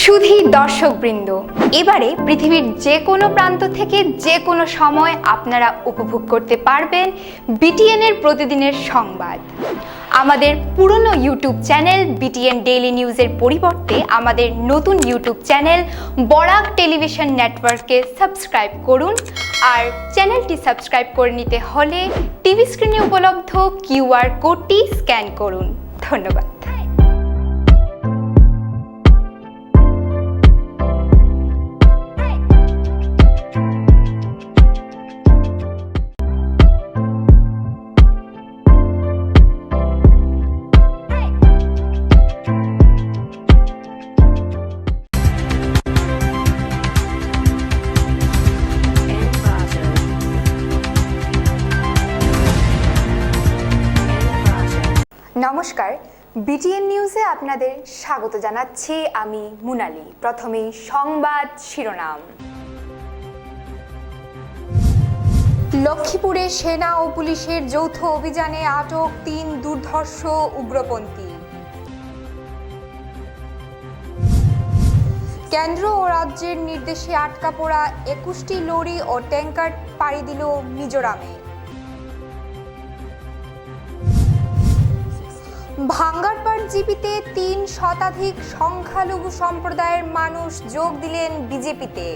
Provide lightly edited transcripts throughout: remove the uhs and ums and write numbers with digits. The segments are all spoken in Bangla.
সুধী দর্শকবৃন্দ, এবারে পৃথিবীর যে কোনো প্রান্ত থেকে যে কোনো সময় আপনারা উপভোগ করতে পারবেন বিটিএন এর প্রতিদিনের সংবাদ। আমাদের পুরনো ইউটিউব চ্যানেল বিটিএন ডেইলি নিউজের পরিবর্তে আমাদের নতুন ইউটিউব চ্যানেল বরাক টেলিভিশন নেটওয়ার্ককে সাবস্ক্রাইব করুন। আর চ্যানেলটি সাবস্ক্রাইব করে নিতে হলে টিভি স্ক্রিনে উপলব্ধ কিউআর কোডটি স্ক্যান করুন। ধন্যবাদ। নমস্কার, বিটিএন নিউজে আপনাদের স্বাগত জানাচ্ছি আমি মুনালি। প্রথমেই সংবাদ শিরোনাম। লক্ষ্মীপুরে সেনা ও পুলিশের যৌথ অভিযানে আটক ৩ দুর্ধর্ষ উগ্রপন্থী। কেন্দ্র ও রাজ্যের নির্দেশে আটকা পড়া ২১টি লরি ও ট্যাঙ্কার পাড়ি দিল মিজোরামে। ভাঙ্গারপাড় জিপিতে ৩ শতাধিক সংখ্যালঘু সম্প্রদায়ের মানুষ যোগ দিলেন বিজেপিতে।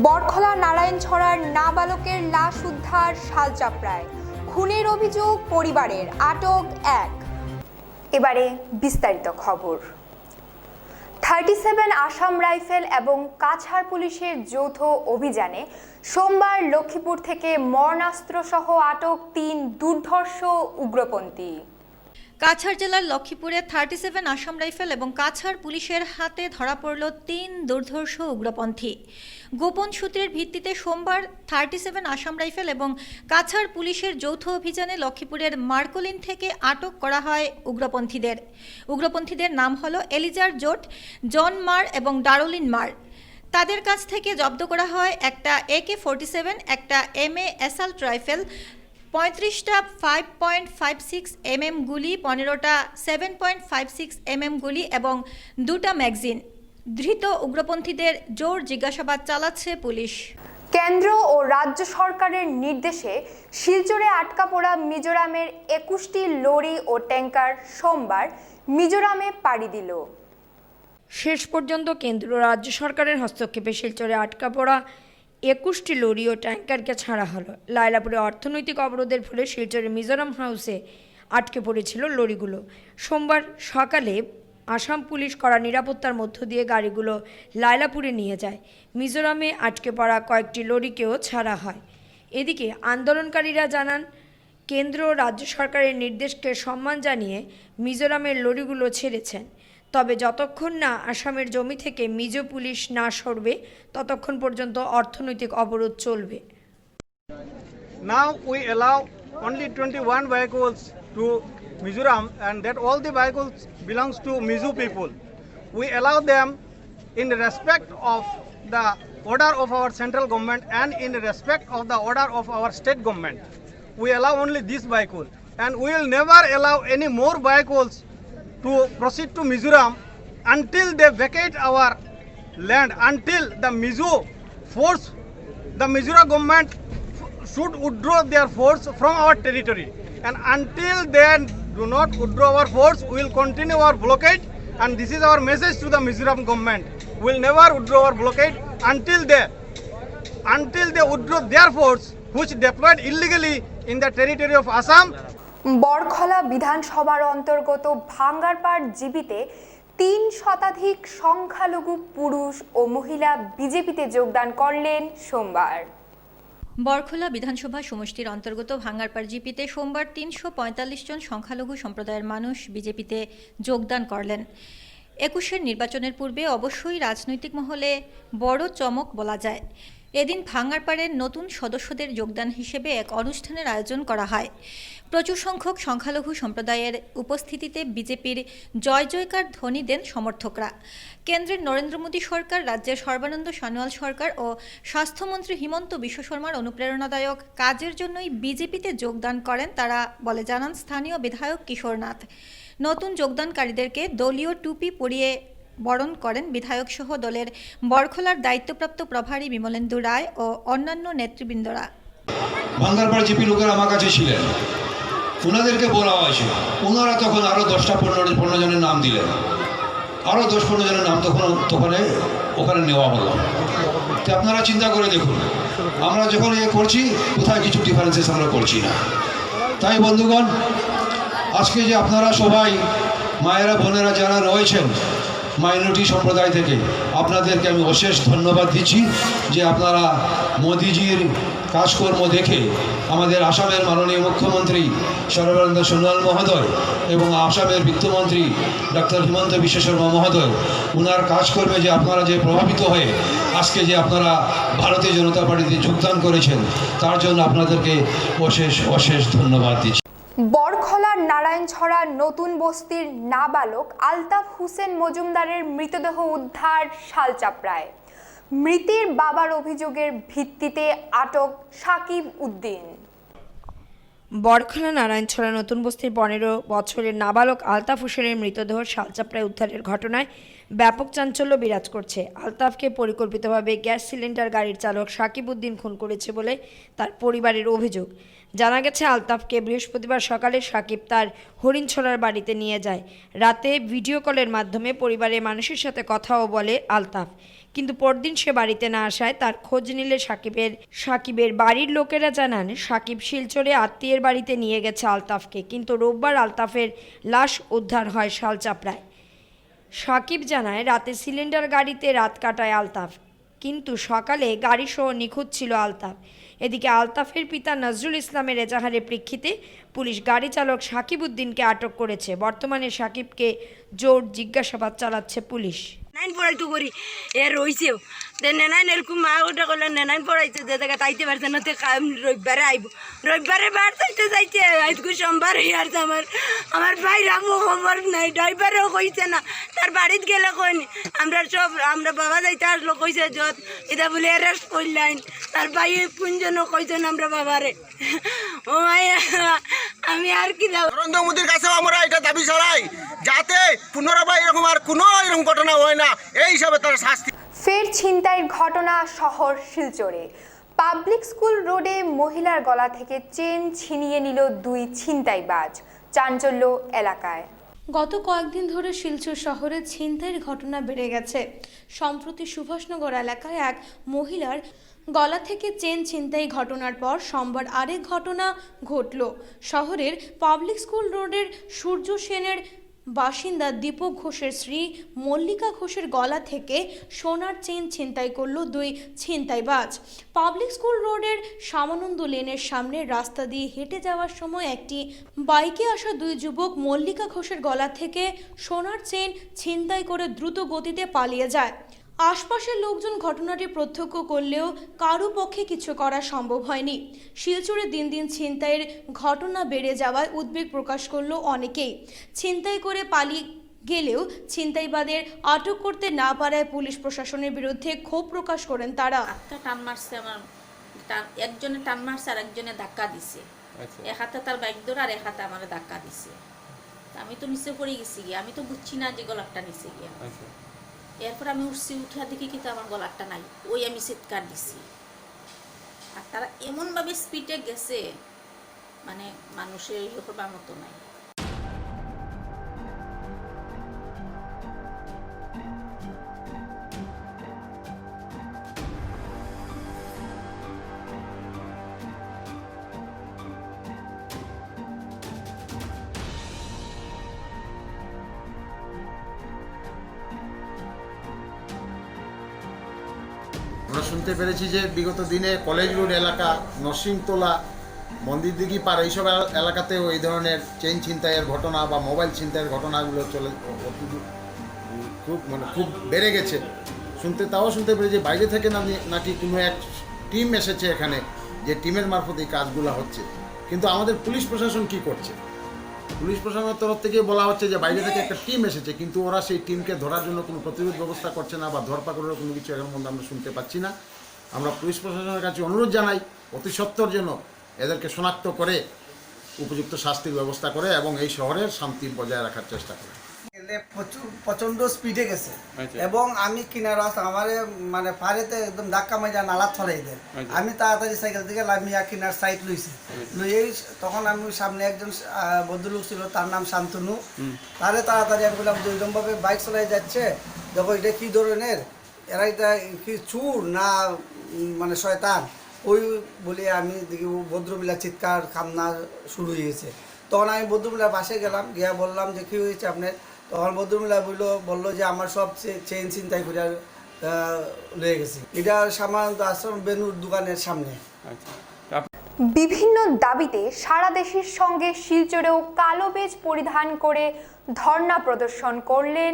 বরখলা নারায়ণছড়ার নাবালকের লাশ উদ্ধার শালচাপড়ায়, খুনের অভিযোগ পরিবারের, আটক ১। এবারে বিস্তারিত খবর। 37 আসাম রাইফেল এবং কাছাড় পুলিশের যৌথ অভিযানে সোমবার লক্ষ্মীপুর থেকে মরণাস্ত্র সহ আটক ৩ দুর্ধর্ষ উগ্রপন্থী। কাছাড় জেলার লক্ষ্মীপুরে 37 আসাম রাইফেল এবং কাছাড় পুলিশের হাতে ধরা পড়ল ৩ দুর্ধর্ষ উগ্রপন্থী। গোপন সূত্রের ভিত্তিতে সোমবার 37 আসাম রাইফেল এবং কাছাড় পুলিশের যৌথ অভিযানে লক্ষ্মীপুরের মার্কোলিন থেকে আটক করা হয় উগ্রপন্থীদের নাম হলো এলিজার জোট, জন মার এবং ডারোলিন মার। তাদের কাছ থেকে জব্দ করা হয় একটা AK-47, একটা MA অ্যাসাল্ট রাইফেল, 35টা 5.56 mm গুলি, 15টা 7.56 mm গুলি এবং 2টা ম্যাগাজিন। ধৃত উগ্রপন্থীদের জোর জিজ্ঞাসাবাদ চালাচ্ছে পুলিশ। কেন্দ্র ও রাজ্য সরকারের নির্দেশে শিলচরে আটকা পড়া মিজোরামের 21টি লরি ও ট্যাঙ্কার সোমবার মিজোরামে পাড়ি দিল। শেষ পর্যন্ত কেন্দ্র ও রাজ্য সরকারের হস্তক্ষেপে শিলচরে আটকা পড়া 21টি লরি ও ট্যাঙ্কারকে ছাড়া হলো। লায়লাপুরে অর্থনৈতিক অবরোধের ফলে শিলচরের মিজোরাম হাউসে আটকে পড়েছিল লরিগুলো। সোমবার সকালে আসাম পুলিশ কড়া নিরাপত্তার মধ্য দিয়ে গাড়িগুলো লায়লাপুরে নিয়ে যায়। মিজোরামে আটকে পড়া কয়েকটি লরিকেও ছাড়া হয়। এদিকে আন্দোলনকারীরা জানান, কেন্দ্র ও রাজ্য সরকারের নির্দেশকে সম্মান জানিয়ে মিজোরামের লরিগুলো ছেড়েছেন। তবে যতক্ষণ না আসামের জমি থেকে মিজো পুলিশ না সরবে ততক্ষণ পর্যন্ত অর্থনৈতিক অবরোধ চলবে। Now we allow only 21 vehicles to Mizoram, and that all the vehicles belongs to Mizo people. We allow them in respect of the order of our central government and in respect of the order of our state government. We allow only this vehicle, and we will never allow any more vehicles to proceed to Mizoram until they vacate our land, until the Mizo force, the Mizoram government should withdraw their force from our territory, and until they do not withdraw our force, we will continue our blockade. And this is our message to the Mizoram government: we will never withdraw our blockade until they withdraw their force which deployed illegally in the territory of Assam. Barkhola বিধানসভার অন্তর্গত ভাঙ্গারপাড় জিপিতে ৩ শতাধিক সংখ্যালঘু পুরুষ ও মহিলা বিজেপিতে যোগদান করলেন সোমবার। বরখলা বিধানসভা সমষ্টির অন্তর্গত ভাঙ্গারপাড় জিপিতে সোমবার ৩৪৫ জন সংখ্যালঘু সম্প্রদায়ের মানুষ বিজেপিতে যোগদান করলেন। ২১-এর নির্বাচনের পূর্বে অবশ্যই রাজনৈতিক মহলে বড় চমক বলা যায়। এদিন ভাঙ্গারপাড়ের নতুন সদস্যদের যোগদান হিসেবে এক অনুষ্ঠানের আয়োজন করা হয়। প্রচুর সংখ্যক সংখ্যালঘু সম্প্রদায়ের উপস্থিতিতে বিজেপির জয় জয়কার ধ্বনি দেন সমর্থকরা। কেন্দ্রের নরেন্দ্র মোদী সরকার, রাজ্যের সর্বানন্দ সোনোয়াল সরকার ও স্বাস্থ্যমন্ত্রী হিমন্ত বিশ্ব শর্মার অনুপ্রেরণাদায়ক কাজের জন্যই বিজেপিতে যোগদান করেন তারা বলে জানান স্থানীয় বিধায়ক কিশোর নাথ। নতুন যোগদানকারীদেরকে দলীয় টুপি পরিয়ে বরণ করেন বিধায়ক সহ দলের বরখলার দায়িত্বপ্রাপ্ত প্রভারী বিমলেন্দু রায় ও অন্যান্য নেতৃবৃন্দরা। ভাঙ্গারপাড় জিপি লোকের আমার কাছে ছিলেন, ওনাদেরকে বলা হয়েছিল, ওনারা তখন আরও 10-15 জনের নাম দিলেন, আরও 10-15 জনের নাম তখন ওখানে নেওয়া হলো। তো আপনারা চিন্তা করে দেখুন, আমরা যখন করছি কোথায় কিছু ডিফারেন্সেস আমরা করছি না। তাই বন্ধুগণ, আজকে যে আপনারা সবাই মায়েরা বোনেরা যারা রয়েছেন মাইনরিটি সম্প্রদায় থেকে, আপনাদেরকে আমি অশেষ ধন্যবাদ দিচ্ছি যে আপনারা মোদিজির কাজকর্ম দেখে আমাদের আসামের মাননীয় মুখ্যমন্ত্রী সর্বানন্দ সোনোয়াল মহোদয় এবং আসামের বিত্তমন্ত্রী ডক্টর হিমন্ত বিশ্ব শর্মা মহোদয়, ওনার কাজকর্মে যে আপনারা যে প্রভাবিত হয়ে আজকে যে আপনারা ভারতীয় জনতা পার্টিতে যোগদান করেছেন, তার জন্য আপনাদেরকে অশেষ অশেষ ধন্যবাদ দিচ্ছি। বরখলার নারায়ণছড়া নতুন বস্তির নাবালক আলতাফ হোসেন মজুমদারের মৃতদেহ উদ্ধার শালচাপড়ায়। মৃতের বাবার অভিযোগের ভিত্তিতে আটক সাকিব উদ্দিন। বরখলা নারায়ণছড়া নতুন বস্তির 15 বছরের নাবালক আলতাফ হোসেনের মৃতদেহ শালচাপড়ায় উদ্ধারের ঘটনায় ব্যাপক চাঞ্চল্য বিরাজ করছে। আলতাফকে পরিকল্পিতভাবে গ্যাস সিলিন্ডার গাড়ির চালক সাকিব উদ্দিন খুন করেছে বলে তার পরিবারের অভিযোগ। জানা গেছে, আলতাফকে বৃহস্পতিবার সকালে সাকিব তার হরিণছড়ার বাড়িতে নিয়ে যায়। রাতে ভিডিও কলের মাধ্যমে পরিবারের মানুষের সাথে কথাও বলে আলতাফ, কিন্তু পরদিন সে বাড়িতে না আসায় তার খোঁজ নিলে সাকিবের বাড়ির লোকেরা জানান সাকিব শিলচরে আত্মীয়ের বাড়িতে নিয়ে গেছে আলতাফকে, কিন্তু রোববার আলতাফের লাশ উদ্ধার হয় শালচাপড়ায়। সাকিব জানায়, রাতে সিলিন্ডার গাড়িতে রাত কাটায় আলতাফ, কিন্তু সকালে গাড়িসহ নিখোঁজ ছিল আলতাফ। এদিকে আলতাফের পিতা নজরুল ইসলামের এজাহারের প্রেক্ষিতে পুলিশ গাড়ি চালক সাকিব উদ্দিনকে আটক করেছে। বর্তমানে সাকিবকে জোর জিজ্ঞাসাবাদ চালাচ্ছে পুলিশ। নেনাইন পড়াইতো করি এ রইছেও নেনাইন এরকম মা ওটা করলে নেনাইন পড়াইছে যে জায়গা তাইতে পারছে না, রবিবারে আইব, রবিবারে বার চাইতে যাইছে, আজকে সোমবার আর আমার ভাই রামো খবর নাই, ড্রাইভারও কইছে না, তার বাড়িত গেলে কইনি আমরা বাবা যাইতে আসলো কইছে যত এটা বলে অ্যারেস্ট করলেন, তার ভাই কোনজনও কইছেন আমরা বাবারে। ও ভাই আমি আর কি নরেন্দ্র মোদীর কাছেও আমরা এটা দাবি ছড়াই যাতে পুনরায় এরকম আর কোনো এরকম ঘটনা হয় না, এই হিসাবে তার শাস্তি। ফের ছিনতাইয়ের ঘটনা শহর শিলচরে। পাবলিক স্কুল রোডে মহিলার গলা থেকে চেন ছিনিয়ে নিল 2 ছিনতাইবাজ। চাঞ্চল্য এলাকায়। গত কয়েকদিন ধরে শিলচর শহরে ছিনতাইয়ের ঘটনা বেড়ে গেছে। সম্প্রতি সুভাষনগর এলাকায় এক মহিলার গলা থেকে চেন ছিনতাই ঘটনার পর সোমবার আরেক ঘটনা ঘটল। শহরের পাবলিক স্কুল রোডের সূর্য সেনের বাসিন্দা দীপক ঘোষের স্ত্রী মল্লিকা ঘোষের গলা থেকে সোনার চেন ছিনতাই করল 2 ছিনতাইবাজ। পাবলিক স্কুল রোডের শ্যামানন্দ লেনের সামনে রাস্তা দিয়ে হেঁটে যাওয়ার সময় একটি বাইকে আসা 2 যুবক মল্লিকা ঘোষের গলা থেকে সোনার চেন ছিনতাই করে দ্রুত গতিতে পালিয়ে যায়। আশপাশের লোকজন ঘটনাটি প্রত্যক্ষ করলেও কারো পক্ষে কিছু করা সম্ভব হয়নি। শিলচরে দিন দিন ছিনতাইয়ের ঘটনা বেড়ে যাওয়ায় উদ্বেগ প্রকাশ করল অনেকেই। ছিনতাই করে পালিয়ে গেলেও ছিনতাইবাদের আটক করতে না পারায় পুলিশ প্রশাসনের বিরুদ্ধে ক্ষোভ প্রকাশ করেন তারা। টান মারছে, আমার একজনে টান মারছে আর একজনে ধাক্কা দিছে। এক হাতে তার বাইক ধরে আর এক হাতে আমার ধাক্কা দিছে। আমি তো নিচে পড়ে গেছি গিয়ে, আমি তো বুঝছি না যে গলারটা নিচে গিয়া। এরপর আমি উঠছি, উঠা দেখি কিন্তু আমার গলারটা নাই, ওই আমি চিৎকার দিছি। আর তারা এমনভাবে স্পিডে গেছে, মানে মানুষের ইয়ে করবার মতো নাই। আমরা শুনতে পেরেছি যে বিগত দিনে কলেজ রোড এলাকা, নরসিংতলা, মন্দিরদিঘি পাড় এইসব এলাকাতেও এই ধরনের চেইন ছিনতাইয়ের ঘটনা বা মোবাইল ছিনতাইয়ের ঘটনাগুলো খুব বেড়ে গেছে। শুনতে পেরেছি বাইরে থেকে নাকি কোনো এক টিম এসেছে এখানে, যে টিমের মারফত এই কাজগুলো হচ্ছে। কিন্তু আমাদের পুলিশ প্রশাসন কি করছে? পুলিশ প্রশাসনের তরফ থেকে বলা হচ্ছে যে বাইরে থেকে একটা টিম এসেছে, কিন্তু ওরা সেই টিমকে ধরার জন্য কোনো প্রতিরোধ ব্যবস্থা করছে না বা ধরপাকড়ের কোনো কিছু এর মধ্যে আমরা শুনতে পাচ্ছি না। আমরা পুলিশ প্রশাসনের কাছে অনুরোধ জানাই অতি সত্বর জন্য এদেরকে শনাক্ত করে উপযুক্ত শাস্তির ব্যবস্থা করে এবং এই শহরের শান্তি বজায় রাখার চেষ্টা করে। প্রচন্ড স্পিডে গেছে এবং আমি কিনার আমার মানে পাড়েতে একদম ধাক্কা মাজা নালা ছড়াই দেয়। আমি তাড়াতাড়ি সাইকেল থেকে নামিয়া কিনার সাইড লইছি, লইয়েই তখন আমি সামনে একজন ভদ্রলোক ছিল, তার নাম শান্তনু। তারে তাড়াতাড়ি আমি বললাম যে ওইরকমভাবে বাইক চালাই যাচ্ছে, দেখো এটা কী ধরনের, এরা এটা কি চুর না মানে শয়তান, ওই বলে আমি দেখি ভদ্রমিলা চিৎকার কান্না শুরু হয়েছে। তখন আমি ভদ্রমিলার পাশে গেলাম, গিয়া বললাম যে কী হয়েছে আপনার। তখন ভদ্রমিলা বললো যে আমার সব চেইন ছিনতাই করে লয়ে গেছি। এটা সামান্য আশ্রম বেনুর দোকানের সামনে। বিভিন্ন দাবিতে সারা দেশের সঙ্গে শিলচরেও কালো বেজ পরিধান করে ধর্ণা প্রদর্শন করলেন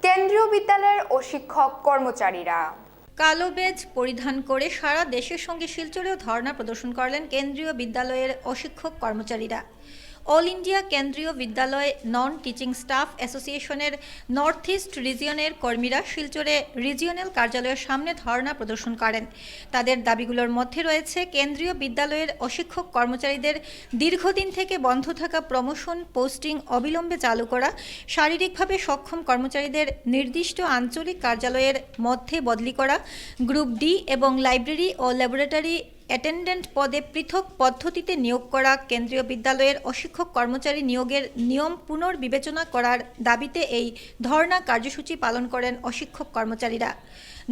কেন্দ্রীয় বিদ্যালয়ের ও শিক্ষক কর্মচারীরা। কালো বেজ পরিধান করে সারা দেশের সঙ্গে শিলচরেও ধর্ণা প্রদর্শন করলেন কেন্দ্রীয় বিদ্যালয়ের অশিক্ষক কর্মচারীরা। অল ইন্ডিয়া কেন্দ্রীয় বিদ্যালয় নন টিচিং স্টাফ অ্যাসোসিয়েশনের নর্থ ইস্ট রিজিয়নের কর্মীরা শিলচরে রিজিয়নাল কার্যালয়ের সামনে ধর্ণা প্রদর্শন করেন। তাদের দাবিগুলোর মধ্যে রয়েছে কেন্দ্রীয় বিদ্যালয়ের অশিক্ষক কর্মচারীদের দীর্ঘদিন থেকে বন্ধ থাকা প্রমোশন পোস্টিং অবিলম্বে চালু করা, শারীরিকভাবে সক্ষম কর্মচারীদের নির্দিষ্ট আঞ্চলিক কার্যালয়ের মধ্যে বদলি করা, গ্রুপ ডি এবং লাইব্রেরি ও ল্যাবরেটরি অ্যাটেন্ডেন্ট পদে পৃথক পদ্ধতিতে নিয়োগ করা, কেন্দ্রীয় বিদ্যালয়ের অশিক্ষক কর্মচারী নিয়োগের নিয়ম পুনর্বিবেচনা করার দাবিতে এই ধর্ণা কার্যসূচি পালন করেন অশিক্ষক কর্মচারীরা।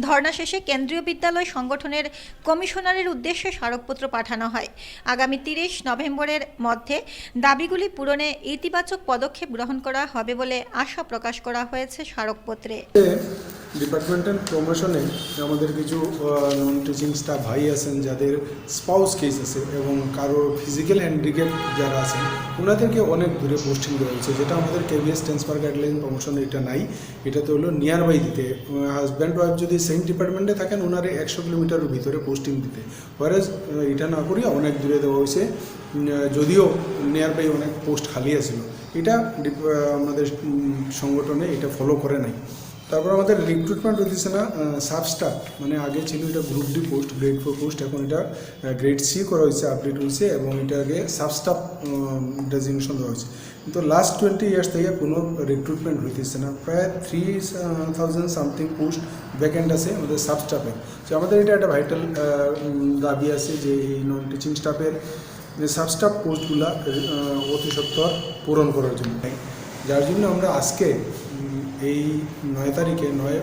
ধর্ণা শেষে কেন্দ্রীয় বিদ্যালয় সংগঠনের কমিশনারের উদ্দেশ্যে স্মারকপত্র পাঠানো হয়। আগামী 30 নভেম্বরের মধ্যে দাবিগুলি পূরণে ইতিবাচক পদক্ষেপ গ্রহণ করা হবে বলে আশা প্রকাশ করা হয়েছে স্মারকপত্রে। ডিপার্টমেন্টাল প্রমোশনে আমাদের কিছু নন টিচিং স্টাফ ভাই আছেন যাদের স্পাউস কেস আছে এবং কারো ফিজিক্যাল হ্যান্ডিক্যাপ যারা আছেন ওনাদেরকে অনেক দূরে পোস্টিং দেওয়া হয়েছে, যেটা আমাদের কেবিএস ট্রান্সফার গাইডলাইন প্রমোশনে এটা নাই। এটাতে হলো নিয়ার বাই দিতে, হাজব্যান্ড ওয়াইফ যদি সেম ডিপার্টমেন্টে থাকেন ওনারে 100 কিলোমিটারের ভিতরে পোস্টিং দিতে, ওয়ারেজ এটা না করিয়া অনেক দূরে দেওয়া হয়েছে, যদিও নিয়ার বাই অনেক পোস্ট খালি আছিল। এটা আমাদের সংগঠনে এটা ফলো করে নাই। তারপর আমাদের রিক্রুটমেন্ট হতেছে না সাব স্টাফ, মানে আগে ছিল এটা group D post, grade 4 post, এখন এটা গ্রেড সি করা হয়েছে, আপডেট হয়েছে এবং এটা আগে সাব স্টাফ ডেজিগনেশন দেওয়া হয়েছে। কিন্তু লাস্ট 20 ইয়ার্স থেকে কোনো রিক্রুটমেন্ট হইতেছে না। প্রায় 3000 সামথিং পোস্ট ভ্যাকেন্ট আছে আমাদের সাব স্টাফে। তো আমাদের এটা একটা ভাইটাল দাবি আছে যে এই নন টিচিং স্টাফের যে সাব স্টাফ পোস্টগুলা অতি সত্বর পূরণ করার জন্য, যার জন্য আমরা আজকে এই 9 তারিখে 9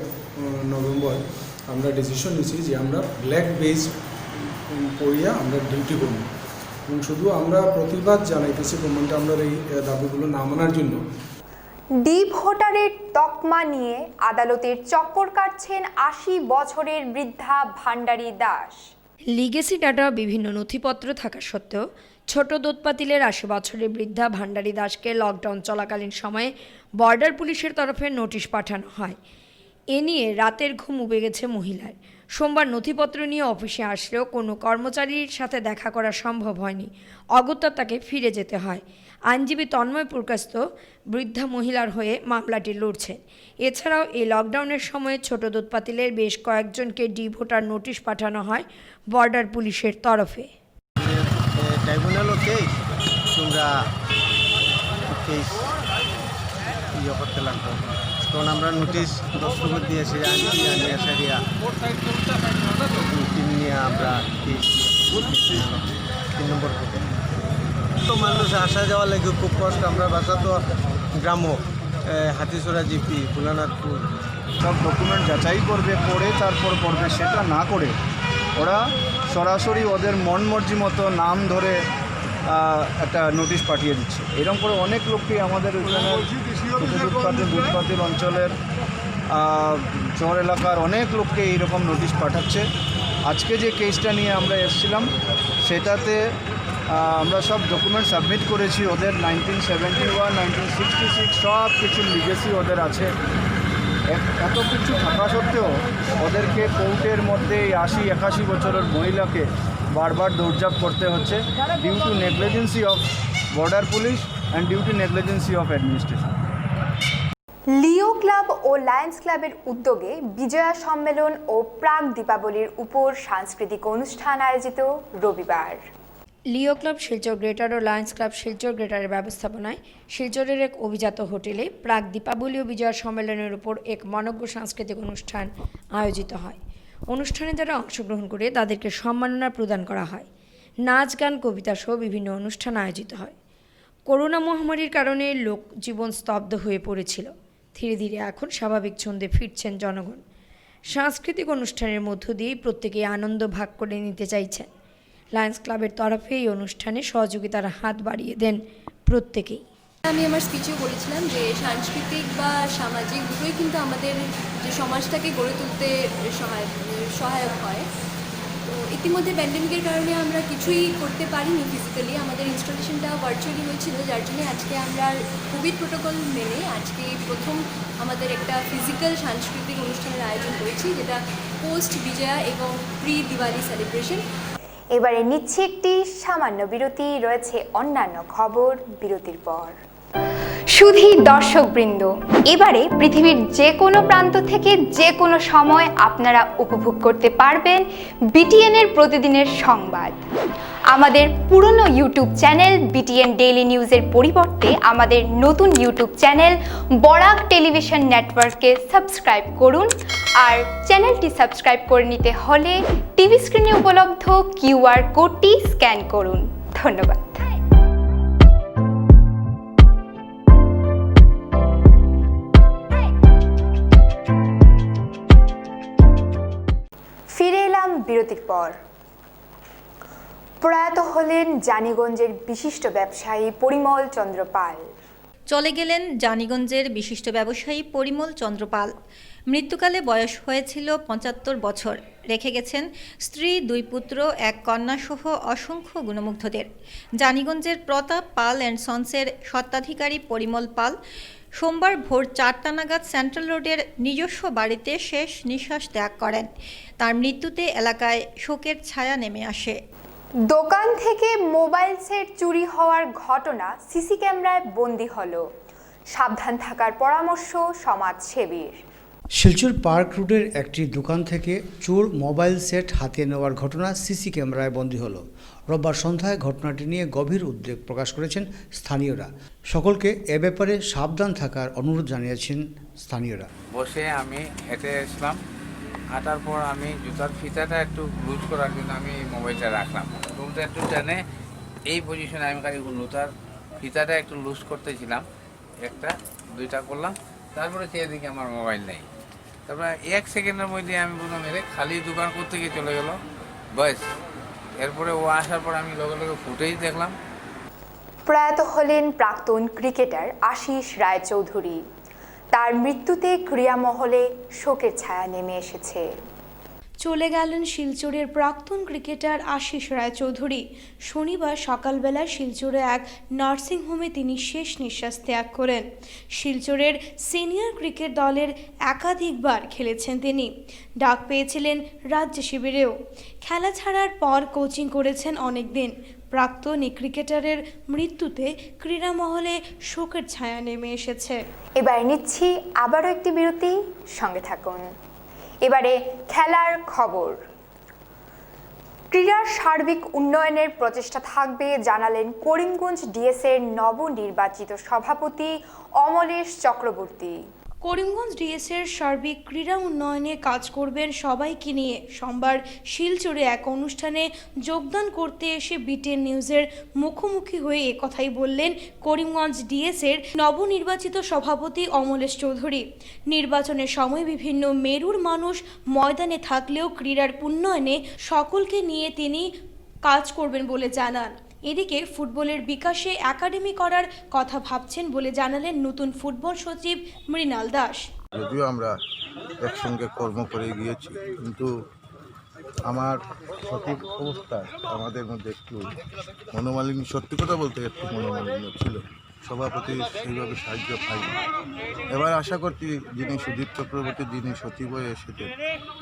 নভেম্বর আমরা ডিসিশন নিয়েছি যে আমরা ব্ল্যাক বেজ পড়িয়া আমরা ডিউটি করব এবং শুধু আমরা প্রতিবাদ জানাইতেছি গভর্নমেন্টে আমরা এই দাবিগুলো না মানার জন্য। ডি ভোটারের তকমা নিয়ে আদালতের চক্কর কাটছেন 80 বছরের বৃদ্ধা ভান্ডারী দাস। লিগেসি ডাটা বিভিন্ন নথিপত্র থাকা সত্ত্বেও ছোট দোতপাতিলের 80 বছরের বৃদ্ধা ভান্ডারী দাসকে লকডাউন চলাকালীন সময়ে বর্ডার পুলিশের তরফে নোটিশ পাঠানো হয়। এ নিয়ে রাতের ঘুম উবে গেছে মহিলার। সোমবার নথিপত্র নিয়ে অফিসে আসলেও কোনো কর্মচারীর সাথে দেখা করা সম্ভব হয়নি। অগত্যা তাকে ফিরে যেতে হয়। আইনজীবী তন্ময় পুরকাস্ত বৃদ্ধা মহিলার হয়ে মামলাটি লড়ছেন। এছাড়াও এই লকডাউনের সময়ে ছোট দোতপাতিলের বেশ কয়েকজনকে ডি ভোটার নোটিশ পাঠানো হয় বর্ডার পুলিশের তরফে। ট্রাইব্যুনালও কেস তোমরা কেস ইয়ে করতে লাগতো, তখন আমরা নোটিশ দস্তখত দিয়েছি আনিয়া সারিয়া নিয়ে আমরা কেস 3 নম্বর কোর্টে। তো মানুষ আসা যাওয়া লাগে খুব কষ্ট। আমরা বাসা তো গ্রাম্য, হাতিছড়া জিপি, ভোলানাথপুর। সব ডকুমেন্ট যাচাই করবে, পড়ে তারপর করবে, সেটা না করে ওরা সরাসরি ওদের মন মর্জি মতো নাম ধরে একটা নোটিশ পাঠিয়ে দিচ্ছে। এরকম করে অনেক লোককে আমাদের দুধপাতিল অঞ্চলের শহর এলাকার অনেক লোককে এইরকম নোটিশ পাঠাচ্ছে। আজকে যে কেসটা নিয়ে আমরা এসেছিলাম সেটাতে আমরা সব ডকুমেন্ট সাবমিট করেছি। ওদের 1971, 1966 সব কিছু লিগেসি ওদের আছে। এত কিছু থাকা সত্ত্বেও ওদেরকে কোর্টের মধ্যে 80-81 বছরের মহিলাকে বারবার দৌড়ঝাঁপ করতে হচ্ছে, due to negligence of border police and due to negligence of administration. Leo club ও লায়ন্স ক্লাবের উদ্যোগে বিজয়া সম্মেলন ও প্রাক দীপাবলির উপর সাংস্কৃতিক অনুষ্ঠান আয়োজিত রবিবার। লিও ক্লাব শিলচর গ্রেটার ও লায়ন্স ক্লাব শিলচর গ্রেটারের ব্যবস্থাপনায় শিলচরের এক অভিজাত হোটেলে প্রাক দীপাবলি ও বিজয় সম্মেলনের উপর এক মনোজ্ঞ সাংস্কৃতিক অনুষ্ঠান আয়োজিত হয়। অনুষ্ঠানে যারা অংশগ্রহণ করে তাদেরকে সম্মাননা প্রদান করা হয়। নাচ, গান, কবিতা সহ বিভিন্ন অনুষ্ঠান আয়োজিত হয়। করোনা মহামারীর কারণে লোক জীবন স্তব্ধ হয়ে পড়েছিল। ধীরে ধীরে এখন স্বাভাবিক ছন্দে ফিরছেন জনগণ। সাংস্কৃতিক অনুষ্ঠানের মধ্য দিয়েই প্রত্যেকেই আনন্দ ভাগ করে নিতে চাইছেন। লায়ন্স ক্লাবের তরফে এই অনুষ্ঠানে সহযোগিতার হাত বাড়িয়ে দেন প্রত্যেকেই। আমি আমার স্পিচেও বলেছিলাম যে সাংস্কৃতিক বা সামাজিক দুটোই কিন্তু আমাদের যে সমাজটাকে গড়ে তুলতে সহায়ক হয়। তো ইতিমধ্যে প্যান্ডেমিকের কারণে আমরা কিছুই করতে পারিনি ফিজিক্যালি, আমাদের ইনস্টলেশনটা ভার্চুয়ালি হয়েছিল, যার জন্য আজকে আমরা কোভিড প্রোটোকল মেনে আজকে প্রথম আমাদের একটা ফিজিক্যাল সাংস্কৃতিক অনুষ্ঠানের আয়োজন করেছি, যেটা পোস্ট বিজয়া এবং প্রি দিওয়ালি সেলিব্রেশন। এবারে নিচ্ছি একটি সামান্য বিরতি, রয়েছে অন্যান্য খবর বিরতির পর। শুধু দর্শকবৃন্দ, এবারে পৃথিবীর যে কোনো প্রান্ত থেকে যে কোনো সময় আপনারা উপভোগ করতে পারবেন বিটিএন এর প্রতিদিনের সংবাদ। আমাদের পুরনো ইউটিউব চ্যানেল বিটিএন ডেইলি নিউজের পরিবর্তে আমাদের নতুন ইউটিউব চ্যানেল বরাক টেলিভিশন নেটওয়ার্ককে সাবস্ক্রাইব করুন। আর চ্যানেলটি সাবস্ক্রাইব করে নিতে হলে টিভি স্ক্রিনে উপলব্ধ কিউআর কোডটি স্ক্যান করুন। ধন্যবাদ। ফিরে এলাম বিরতির পর। প্রয়াত হলেন জানিগঞ্জের বিশিষ্ট ব্যবসায়ী পরিমল চন্দ্র পাল। চলে গেলেন জানিগঞ্জের বিশিষ্ট ব্যবসায়ী পরিমল চন্দ্র পাল। মৃত্যুকালে বয়স হয়েছিল ৭৫ বছর। রেখে গেছেন স্ত্রী, ২ পুত্র, ১ কন্যাসহ অসংখ্য গুণমুগ্ধদের। জানিগঞ্জের প্রতাপ পাল অ্যান্ড সন্সের স্বত্বাধিকারী পরিমল পাল সোমবার ভোর ৪টা নাগাদ সেন্ট্রাল রোডের নিজস্ব বাড়িতে শেষ নিঃশ্বাস ত্যাগ করেন। তার মৃত্যুতে এলাকায় শোকের ছায়া নেমে আসে। দোকান থেকে মোবাইল সেট চুরি হওয়ার ঘটনা সিসি ক্যামেরায় বন্দী হলো। সাবধান থাকার পরামর্শ সমাজসেবীর। শিলচর পার্ক রোডের একটি দোকান থেকে চোর মোবাইল সেট হাতিয়ে নেওয়ার ঘটনা সিসি ক্যামেরায় বন্দী হলো। রোববার সন্ধ্যায় ঘটনাটি নিয়ে গভীর উদ্বেগ প্রকাশ করেছেন স্থানীয়রা। সকলকে এ ব্যাপারে সাবধান থাকার অনুরোধ জানিয়েছেন স্থানীয়রা। বসে আমি হেঁটে আসলাম, হাঁটার পর আমি জুতার ফিতাটা একটু লুজ করার জন্য আমি মোবাইলটা রাখলাম। রুমটা একটু টেনে এই পজিশনে আমি খালি জুতার ফিতাটা একটু লুজ করতেছিলাম, 1টা 2টা করলাম, তারপরে সেদিকে আমার মোবাইল নেই। তারপরে 1 সেকেন্ডের মধ্যে আমি বললাম এরে খালি দোকান করতে গিয়ে চলে গেল বাস। এরপরে ও আসার পর আমি লগে লগে ফুটেই দেখলাম। প্রয়াত হলেন প্রাক্তন ক্রিকেটার আশিস রায়চৌধুরী। তার মৃত্যুতে ক্রীড়া মহলে শোকের ছায়া নেমে এসেছে। চলে গেলেন শিলচরের প্রাক্তন ক্রিকেটার আশিস রায়চৌধুরী। শনিবার সকালবেলা শিলচরে এক নার্সিংহোমে তিনি শেষ নিঃশ্বাস ত্যাগ করেন। শিলচরের সিনিয়র ক্রিকেট দলের একাধিকবার খেলেছেন তিনি। ডাক পেয়েছিলেন রাজ্য শিবিরেও। খেলা ছাড়ার পর কোচিং করেছেন অনেক দিন। প্রাক্তন এই ক্রিকেটারের মৃত্যুতে ক্রীড়া মহলে শোকের ছায়া নেমে এসেছে। এবার নিচ্ছি আবারও একটি বিরতি, সঙ্গে থাকুন। এবারে খেলার খবর। ক্রীড়ার সার্বিক উন্নয়নের প্রচেষ্টা থাকবে জানালেন করিমগঞ্জ ডিএসের নবনির্বাচিত সভাপতি অমলেশ চক্রবর্তী। করিমগঞ্জ ডিএসের সার্বিক ক্রীড়া উন্নয়নে কাজ করবেন সবাইকে নিয়ে সোমবার শিলচরে এক অনুষ্ঠানে যোগদান করতে এসে বিটিএন নিউজের মুখোমুখি হয়ে একথাই বললেন করিমগঞ্জ ডিএসের নবনির্বাচিত সভাপতি অমলেশ চৌধুরী। নির্বাচনের সময় বিভিন্ন মেরুর মানুষ ময়দানে থাকলেও ক্রীড়ার উন্নয়নে সকলকে নিয়ে তিনি কাজ করবেন বলে জানান। এদিকে ফুটবলের বিকাশে একাডেমি করার কথা ভাবছেন বলে জানালেন নতুন ফুটবল সচিব মৃণাল দাস। যদিও আমরা একসঙ্গে কর্ম করে গিয়েছি, কিন্তু আমার সঠিক অবস্থায় আমাদের মধ্যে একটু মনোমালিন্য, সত্যি কথা বলতে একটু মনোমালিন্য ছিল। সভাপতি সেইভাবে সাহায্য পাইনি। এবার আশা করছি যিনি সুদীপ চক্রবর্তী, যিনি সচিব হয়ে এসেছেন,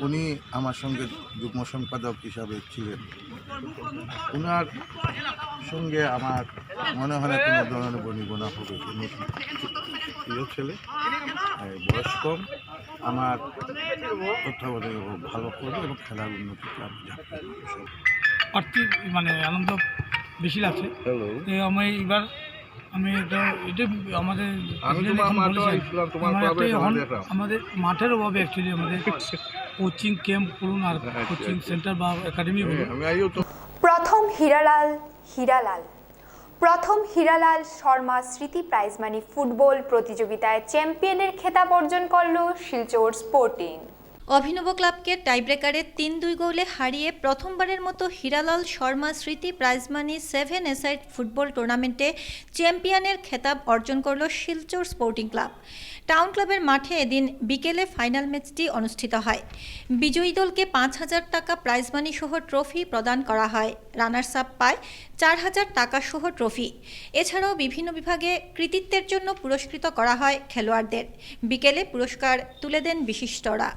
উনি আমার সঙ্গে যুগ্ম সম্পাদক হিসাবে ছিলেন। ওনার সঙ্গে আমার মনে হয় না কোনো ধরনের বনিবনা হবে। উনি প্রিয় ছেলে, বয়স কম, আমার তত্ত্বাবধানে ভালো করবে এবং খেলার উন্নতিতে আমি আর্থিক আনন্দ বেশি লাগছে। আমি এবার এটা আমাদের আমাদের মাঠের অভাবে অ্যাকচুয়ালি আমাদের কোচিং ক্যাম্প বলুন আর কোচিং সেন্টার বা একাডেমি বলুন। প্রথম হীরালাল শর্মা স্মৃতি প্রাইজ মানি ফুটবল প্রতিযোগিতায় চ্যাম্পিয়নের খেতাব অর্জন করল শিলচর স্পোর্টিং। অভিনব ক্লাবকে টাইব্রেকারে ৩-২ গোলে হারিয়ে প্রথমবারের মতো হীরালাল শর্মা স্মৃতি প্রাইজ মানি 7 এসাইড ফুটবল টুর্নামেন্টে চ্যাম্পিয়নের খেতাব অর্জন করল শিলচর স্পোর্টিং ক্লাব। টাউন ক্লাবের মাঠে এদিন বিকেলে ফাইনাল ম্যাচটি অনুষ্ঠিত হয়। বিজয়ী দলকে ৫,০০০ টাকা প্রাইজ মানি সহ ট্রফি প্রদান করা হয়। রানার্স আপ পায় ৪,০০০ টাকা সহ ট্রফি। এছাড়াও বিভিন্ন বিভাগে কৃতিত্বের জন্য পুরস্কৃত করা হয় খেলোয়াড়দের। বিকেলে পুরস্কার তুলে দেন বিশিষ্টরা।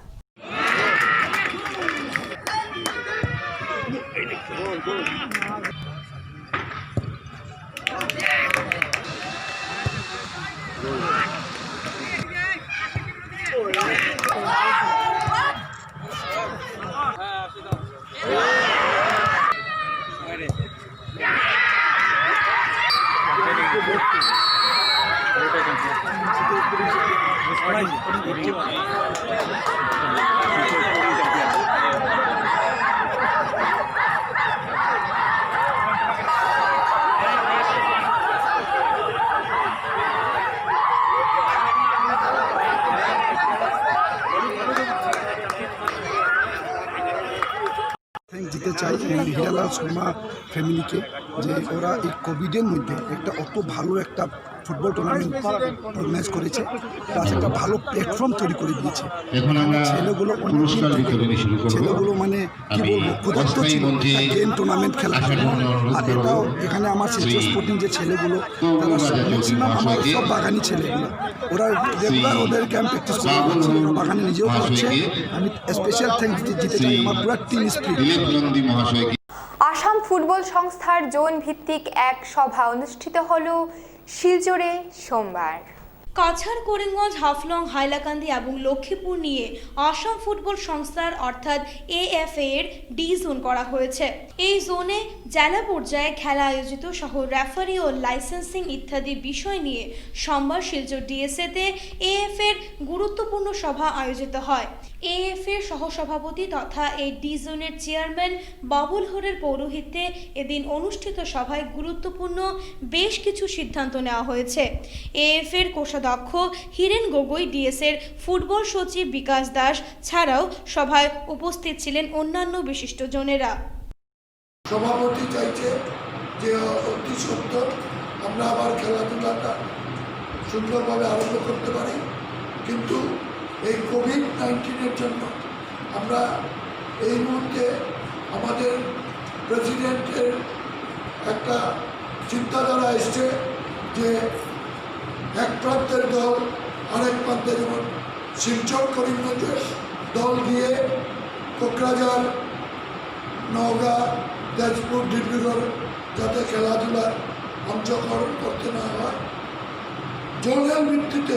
দিতে চাই হীরালাল শর্মা ফ্যামিলিকে, যে ওরা এই কোভিডের মধ্যে একটা অত ভালো একটা ফুটবল টুর্নামেন্ট অর্গানাইজ করেছে, প্লাস একটা ভালো প্ল্যাটফর্ম তৈরি করে দিয়েছে। ছেলেগুলো ছেলেগুলো মানে কি বলবো, ক্ষুধার্ত ছিল গেম টুর্নামেন্ট খেলার জন্য। আর এটাও এখানে আমার শিলচর স্পোর্টিং যে ছেলেগুলো, তারা ম্যাক্সিমাম আমার সব বাগানি ছেলেগুলো, ওরা রেগুলার ওদের ক্যাম্প প্র্যাকটিস করে করছে, বাগানে নিজেও করছে। আমি স্পেশাল থ্যাঙ্কস দিতে চাই আমার পুরো টিম স্পিরিট। আসাম ফুটবল সংস্থার জোন ভিত্তিক এক সভা অনুষ্ঠিত হলো শিলচরে সোমবার। কাছাড়, করিমগঞ্জ, হাফলং, হাইলাকান্দি এবং লক্ষ্মীপুর নিয়ে আসাম ফুটবল সংস্থার অর্থাৎ AFA এর ডি জোন করা হয়েছে। এই জোনে জেলা পর্যায়ে খেলা আয়োজিত সহ রেফারি ও লাইসেন্সিং ইত্যাদি বিষয় নিয়ে সোমবার শিলচর DSA-তে AFA এর গুরুত্বপূর্ণ সভা আয়োজিত হয়। AFA এর সহসভাপতি তথা এই ডি জোনের চেয়ারম্যান বাবুল হরের পৌরোহিত্যে এদিন অনুষ্ঠিত সভায় গুরুত্বপূর্ণ বেশ কিছু সিদ্ধান্ত নেওয়া হয়েছে। AFA এর কোষাধ্যক্ষ হিরেন গগৈ, DSA-র ফুটবল সচিব বিকাশ দাস ছাড়াও সভায় উপস্থিত ছিলেন অন্যান্য বিশিষ্টজনেরা। সভাপতি চাইছে যে অতি সত্তর আমরা আবার খেলাধুলাটা সুন্দরভাবে আরম্ভ করতে পারি, কিন্তু এই কোভিড-19-এর জন্য আমরা এই মুহূর্তে আমাদের প্রেসিডেন্টের একটা চিন্তাধারা এসছে যে এক প্রান্তের দল আরেক প্রান্তে, যেমন শিলচর করিমগঞ্জের দল গিয়ে কোকরাঝার, নওগাঁ, তেজপুর, ডিব্রুগড় যাতে খেলাধুলার অংশগ্রহণ করতে না হয় জলের ভিত্তিতে।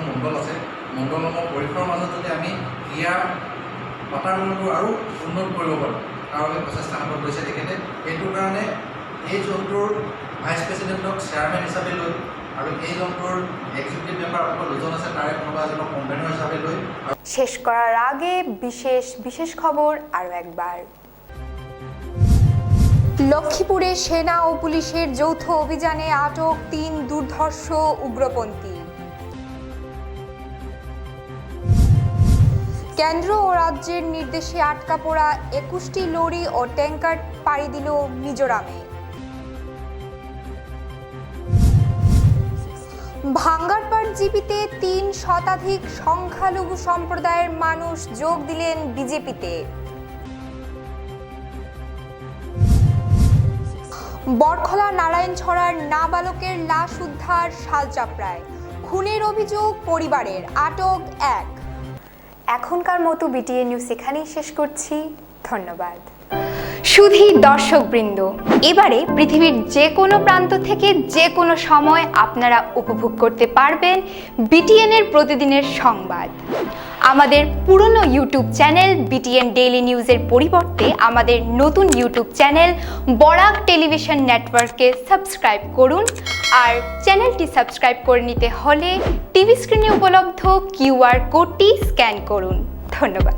মণ্ডল আছে, মণ্ডলসমূহ পৰিসৰৰ মাজত যদি আমি ক্ৰীড়া বাতাবৰণটো আৰু উন্নত কৰিব পাৰোঁ তাৰ বাবে প্ৰচেষ্টা হাতত লৈছে তেখেতে। এইটোৰ কাৰণে এই জোনটোৰ ভাইচ প্ৰেচিডেণ্টক চেয়াৰমেন হিচাপে লৈ আৰু এই জোনটোৰ এক্সিকিউটিভ মেম্বাৰ অকল দুজন আছে, তাৰে কোনোবা এজনক কনভেনর হিচাপে লৈ। শেষ করার আগে বিশেষ খবর আরও একবার। লক্ষ্মীপুরে সেনা ও পুলিশের যৌথ অভিযানে আটক 3 দুর্ধর্ষ উগ্রপন্থী। কেন্দ্র ও রাজ্যের নির্দেশে আটকা পড়া 21টি লরি ও ট্যাঙ্কার পাড়ি দিল মিজোরামে। ভাঙ্গারপাড় জিপিতে 3 শতাধিক সংখ্যালঘু সম্প্রদায়ের মানুষ যোগ দিলেন বিজেপিতে। বরখলা নারায়ণছড়ার নাবালকের লাশ উদ্ধার শালচাপড়ায়। খুনের অভিযোগ পরিবারের, আটক 1। এখনকার মতো BTN নিউজ এখানেই শেষ করছি। ধন্যবাদ। শুধু দর্শকবৃন্দ, এবারে পৃথিবীর যে কোনো প্রান্ত থেকে যে কোনো সময় আপনারা উপভোগ করতে পারবেন বিটিএন এর প্রতিদিনের সংবাদ। আমাদের পুরনো ইউটিউব চ্যানেল বিটিএন ডেইলি নিউজের পরিবর্তে আমাদের নতুন ইউটিউব চ্যানেল বরাক টেলিভিশন নেটওয়ার্ককে সাবস্ক্রাইব করুন। আর চ্যানেলটি সাবস্ক্রাইব করে নিতে হলে টিভি স্ক্রিনে উপলব্ধ কিউআর কোডটি স্ক্যান করুন। ধন্যবাদ।